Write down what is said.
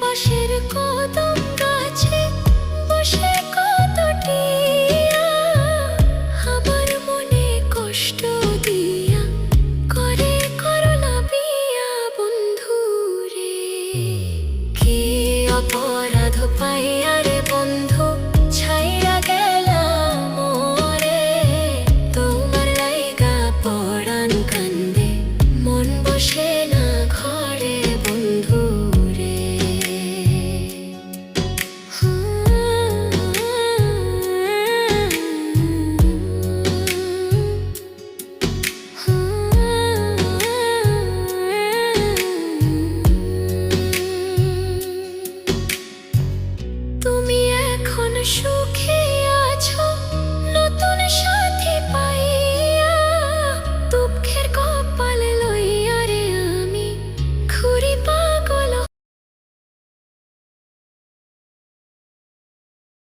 পাশের কদম গাছে বসে কত টিয়া আমার মনে কষ্ট দিয়া করে করলা বিয়া বন্ধু রে। কি অপরাধ পাইয়া রে